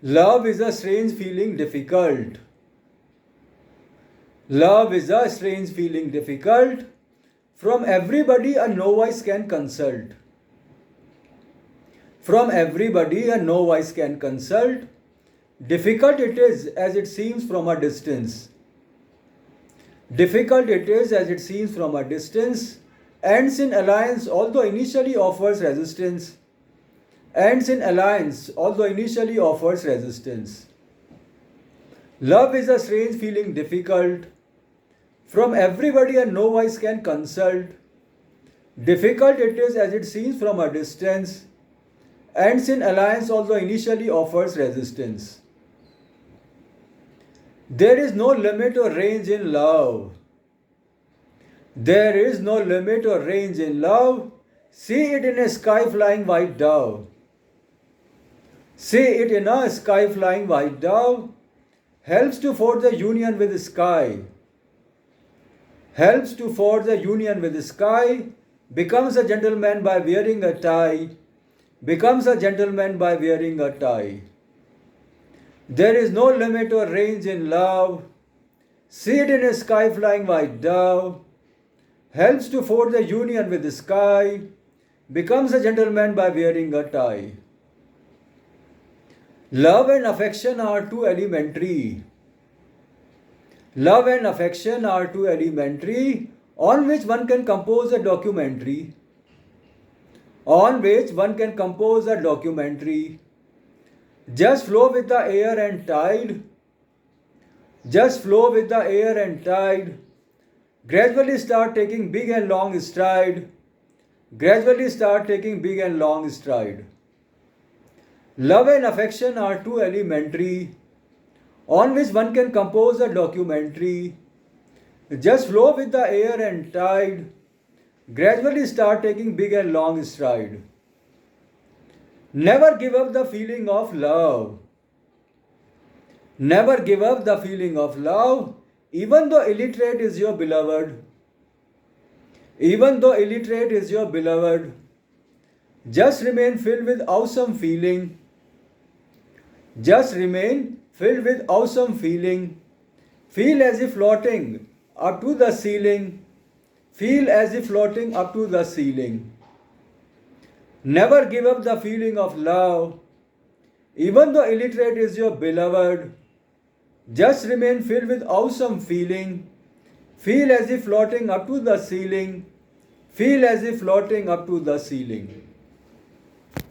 Love is a strange feeling difficult. Love is a strange feeling difficult. From everybody a no voice can consult. From everybody a no voice can consult. Difficult it is as it seems from a distance. Difficult it is as it seems from a distance. Ends in alliance although initially offers resistance. Ends in alliance although initially offers resistance. Love is a strange feeling difficult. From everybody a no voice can consult. Difficult it is as it seems from a distance. Ends in alliance although initially offers resistance. There is no limit or range in love. There is no limit or range in love. See it in a sky flying white dove. See it in a sky flying white dove. Helps to forge the union with the sky. Helps to forge the union with the sky. Becomes a gentleman by wearing a tie. Becomes a gentleman by wearing a tie. There is no limit or range in love. See it in a sky flying white dove. Helps to forge the union with the sky. Becomes a gentleman by wearing a tie. Love and affection are too elementary. Love and affection are too elementary, on which one can compose a documentary. On which one can compose a documentary. Just flow with the air and tide. Just flow with the air and tide. Gradually start taking big and long stride. Gradually start taking big and long stride. Love and affection are too elementary, on which one can compose a documentary. Just flow with the air and tide. Gradually start taking big and long stride. Never give up the feeling of love. Never give up the feeling of love, even though illiterate is your beloved. Even though illiterate is your beloved. Just remain filled with awesome feeling. Just remain filled with awesome feeling. Feel as if floating up to the ceiling. Feel as if floating up to the ceiling. Never give up the feeling of love, even though illiterate is your beloved. Just remain filled with awesome feeling. Feel as if floating up to the ceiling. Feel as if floating up to the ceiling.